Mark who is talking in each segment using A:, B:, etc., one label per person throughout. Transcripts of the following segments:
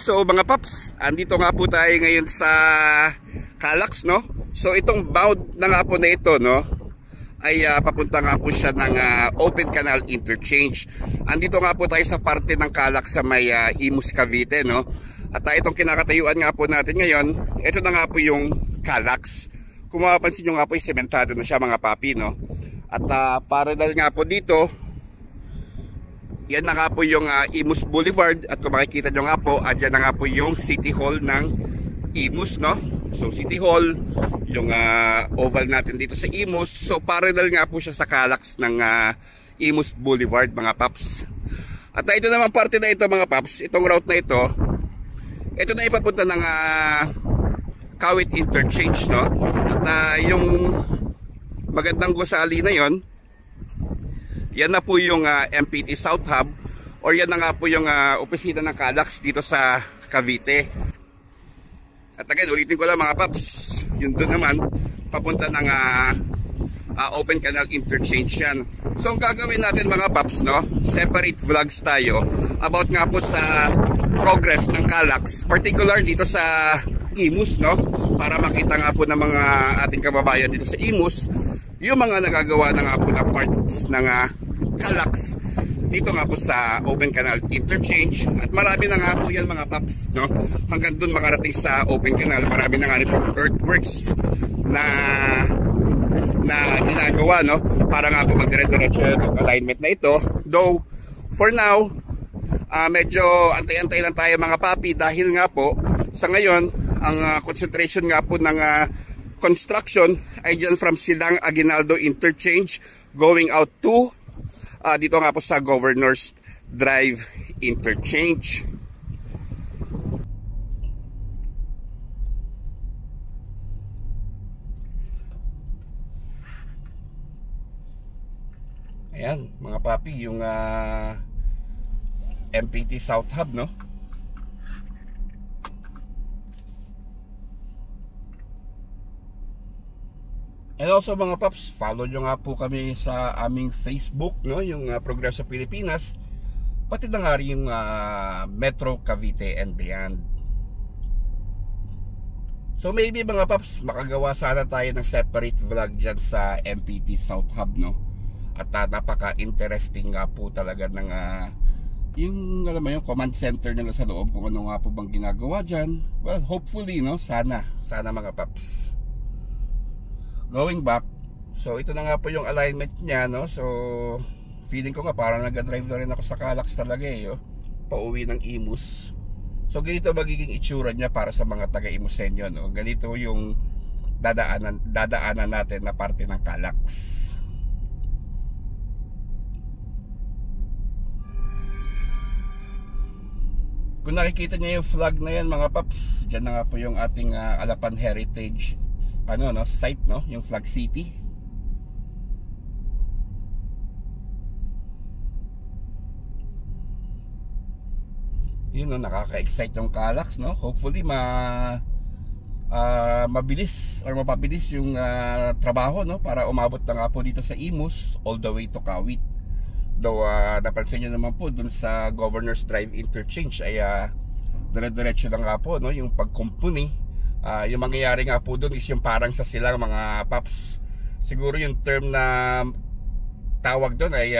A: so mga paps, andito nga po tayo ngayon sa Calax, no? So itong bound na nga po na ito, no, ay papunta nga po siya ng Open Canal Interchange. Andito nga po tayo sa parte ng Calax sa may Imus, Cavite, no? At itong kinakatayuan nga po natin ngayon, ito na nga po yung Calax. Kung mapapansin nyo nga po, sementado na siya mga papi, no? At parallel nga po dito, yan na nga po yung Imus Boulevard. At kung makikita nyo nga po, dyan na nga po yung City Hall ng Imus, no? So City Hall, yung oval natin dito sa Imus. So parallel nga po siya sa Calax ng Imus Boulevard mga paps. At ito naman parte na ito mga paps, itong route na ito na ipapunta ng Kawit Interchange, no? At yung magandang gusali na yon, yan na po yung MPT South Hub, or yan na nga po yung opisina ng Calax dito sa Cavite. At again, ulitin ko lang mga paps, yun doon naman papunta ng Open Canal Interchange yan. So ang gagawin natin mga paps, no, separate vlogs tayo about nga po sa progress ng Calax, particular dito sa Imus, no, para makita nga po ng mga ating kababayan dito sa Imus yung mga nagagawa na nga po na parts ng Calax dito nga po sa Open Canal Interchange. At marami na nga po yan mga paps, no, hanggang dun makarating sa Open Canal. Marami na nga rin po earthworks na ginagawa, no, para nga po magdire-diretso yung alignment na ito. Though for now, medyo antay-antay lang tayo mga papi, dahil nga po sa ngayon ang concentration nga po ng construction ay dyan from Silang Aguinaldo Interchange going out to dito nga po sa Governors Drive Interchange. Ayan mga papi, yung MPT South Hub, no? And also mga paps, follow nyo nga po kami sa aming Facebook, no, yung Progreso Pilipinas, pati na nga rin yung Metro Cavite and beyond. So maybe mga paps, makagawa sana tayo ng separate vlog dyan sa MPT South Hub, no? At napaka-interesting nga po talaga ng yung alam mo yung command center nila sa loob, kung ano nga po bang ginagawa dyan. Well, hopefully, no, sana mga paps. Going back, so ito na nga po yung alignment niya, no? So feeling ko nga parang nag-drive na rin ako sa Calax talaga oh. Pauwi ng Imus. So ganito magiging itsura niya para sa mga taga-Imusenyo, no? Ganito yung dadaanan natin na parte ng Calax. Kung nakikita niyo yung flag na yan mga paps, dyan na nga po yung ating Alapan Heritage site, no, yung Flag City. Yun, no, nakaka-excite yung Calax, no. Hopefully mabilis or mapabilis yung trabaho, no, para umabot na nga po dito sa Imus all the way to Kawit. Though napansin nyo naman po dun sa Governors Drive Interchange ay dire-diretso lang nga po, no, yung pagkumpuni. Yung mangyayari nga po dun is yung parang sa silang mga paps. Siguro yung term na tawag dun ay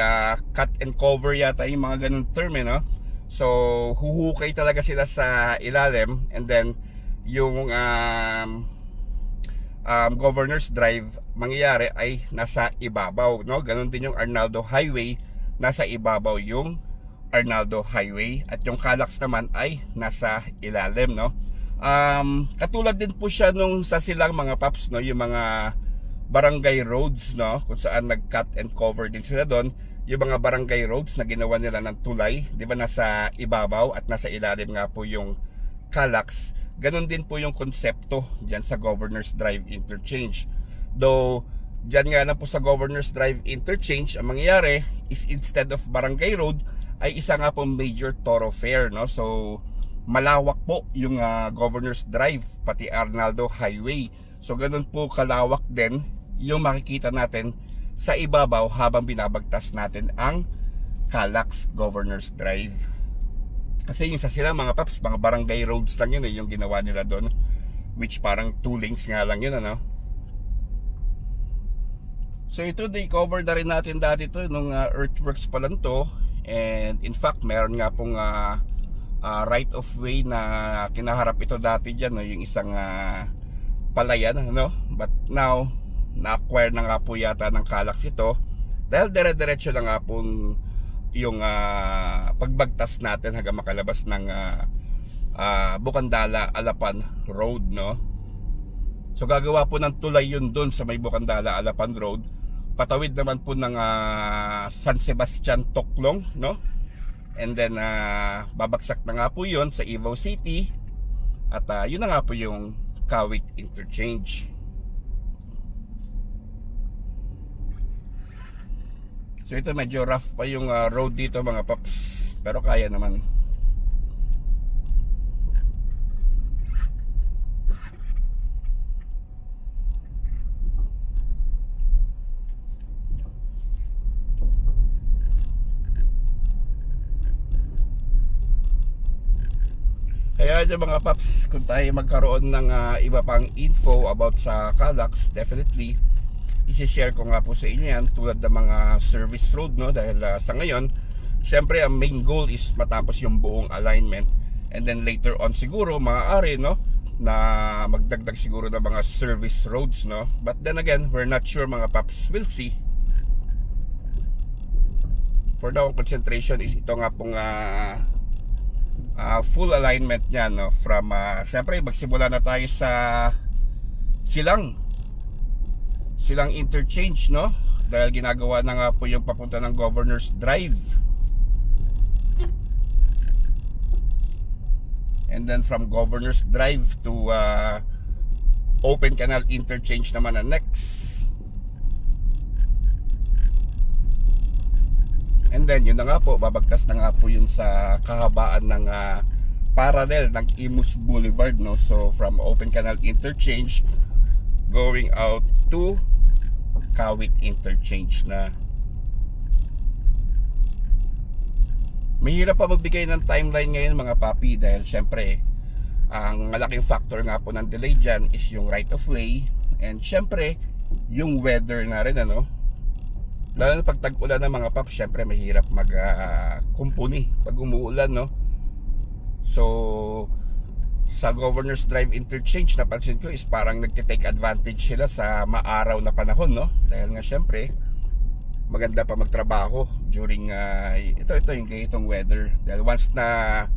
A: cut and cover yata, yung mga ganun term, no? So huhukay talaga sila sa ilalim, and then yung Governors Drive mangyayari ay nasa ibabaw, no? Ganun din yung Arnaldo Highway, nasa ibabaw yung Arnaldo Highway, at yung Calax naman ay nasa ilalim, no? Katulad din po siya nung sa silang mga paps, no, yung mga barangay roads, no, kung saan nag-cut and cover din sila doon. Yung mga barangay roads na ginawa nila ng tulay, di ba, nasa ibabaw at nasa ilalim nga po yung Calax. Ganon din po yung konsepto dyan sa Governors Drive Interchange. Though dyan nga na po sa Governors Drive Interchange, ang mangyayari is instead of barangay road ay isa nga po major thoroughfare, no. So malawak po yung Governors Drive pati Arnaldo Highway. So ganun po kalawak din yung makikita natin sa ibabaw habang binabagtas natin ang Calax Governors Drive. Kasi yung sa sila mga paps, mga barangay roads lang yun yung ginawa nila doon, which parang 2 lanes nga lang yun ano. So ito, di-cover na rin natin dati to nung earthworks pa lang to. And in fact, meron nga pong right of way na kinaharap ito dati dyan, no? Yung isang palayan ano. But now, na-acquire na nga po yata ng Calax ito, dahil dire-diretso lang nga pong yung pagbagtas natin hanggang makalabas ng Bukandala Alapan Road, no. So gagawa po ng tulay yun doon sa may Bukandala Alapan Road, patawid naman po ng San Sebastian Toklong, no. And then babagsak na nga po yun sa Davao City, at yun na nga po yung Kawit Interchange. So ito, medyo rough pa yung road dito mga paps, pero kaya naman. Kaya yung mga paps, kung tayo magkaroon ng iba pang info about sa Calax, definitely i-share ko nga po sa inyo yan, tulad ng mga service road, no. Dahil sa ngayon, syempre ang main goal is matapos yung buong alignment, and then later on siguro maaari, no, na magdagdag siguro ng mga service roads, no. But then again, we're not sure mga paps, we'll see. For now, concentration is ito nga pong full alignment niya, no, from syempre magsimula na tayo sa Silang Interchange, no, dahil ginagawa na nga po yung papunta ng Governor's Drive, and then from Governor's Drive to Open Canal Interchange naman ang next. And then yun na nga po, babagtas na nga po yun sa kahabaan ng parallel ng Imus Boulevard, no. So from Open Canal Interchange going out to Kawit Interchange na. Mahirap pa magbigay ng timeline ngayon mga papi, dahil syempre ang malaking factor nga po ng delay dyan is yung right of way, and syempre yung weather na rin, ano. Lalo na pag tag-ulan ng mga paps, syempre mahirap mag-kumpuni pag umuulan, no. So sa Governor's Drive Interchange, napansin ko is parang nagtitake advantage sila sa maaraw na panahon, no. Dahil nga syempre maganda pa magtrabaho during ito yung ganitong weather, dahil once na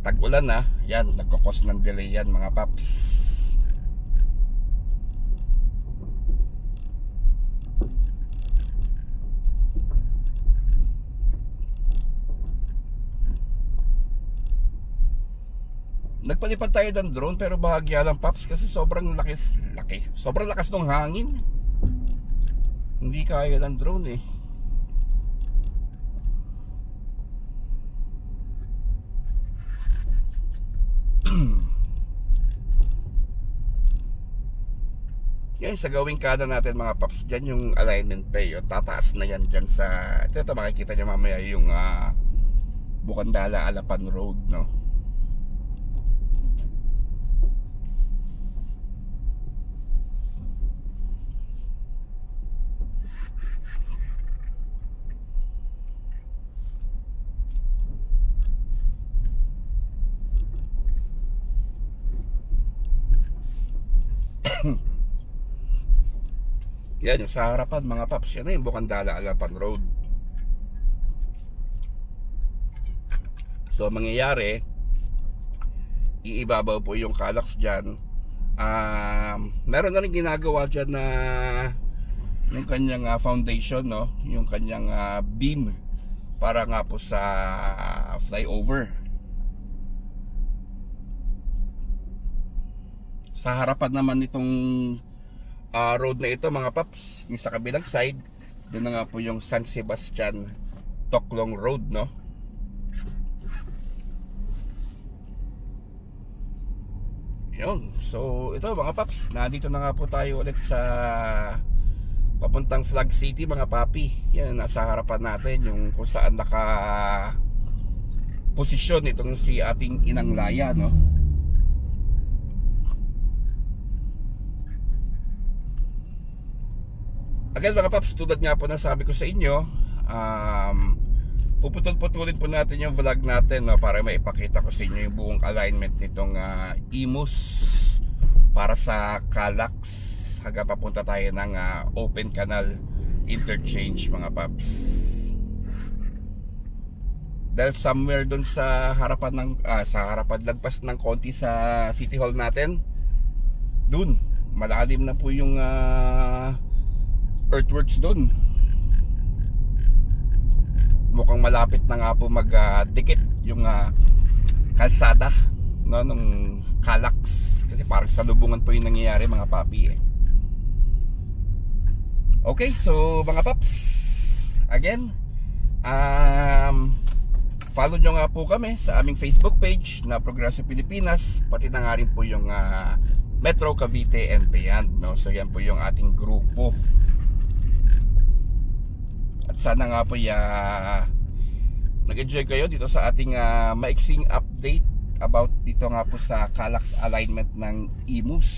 A: tag-ulan na, yan, nagkakos ng delay yan mga paps. Nagpalipad tayo ng drone, pero bahagya lang paps, kasi sobrang sobrang lakas ng hangin, hindi kaya ng drone eh. Yan, sa gawing kanan natin mga paps, dyan yung alignment pa yun, tataas na yan dyan sa ito makikita nyo mamaya yung Bukandala Alapan Road, no. Yan yung sa harapan mga paps, yan na yung Bukandala Alapan Road. So mangyayari, iibabaw po yung Calax dyan. Meron na rin ginagawa dyan na yung kanyang foundation, no, yung kanyang beam para nga po sa flyover. Sa harapan naman itong road na ito mga paps, yung sa kabilang side, doon na nga po yung San Sebastian Toklong Road, no. Yun, so ito mga paps, nandito na nga po tayo ulit sa papuntang Flag City mga papi. Yan, nasa harapan natin yung kung saan posisyon itong si ating Inang Laya, no? Again mga paps, tulad nga po na sabi ko sa inyo, puputol-putulin po natin yung vlog natin, no, para maipakita ko sa inyo yung buong alignment nitong Imus para sa Calax hanggang papunta tayo ng open canal interchange mga paps. Dahil somewhere dun sa harapan ng lagpas ng konti sa City Hall natin, dun malalim na po yung earthworks dun. Mukhang malapit na nga po magdikit yung kalsada, no, nung Calax, kasi parang salubungan po yung nangyayari mga papi eh. Okay, so mga paps, again, follow nyo nga po kami sa aming Facebook page na Progreso Pilipinas, pati na nga rin po yung Metro Cavite and Beyond, no? So yan po yung ating grupo. At sana nga po nag-enjoy kayo dito sa ating maiksing update about dito nga po sa Calax alignment ng Imus.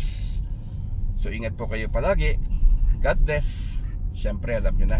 A: So ingat po kayo palagi. God bless. Siyempre alam nyo na.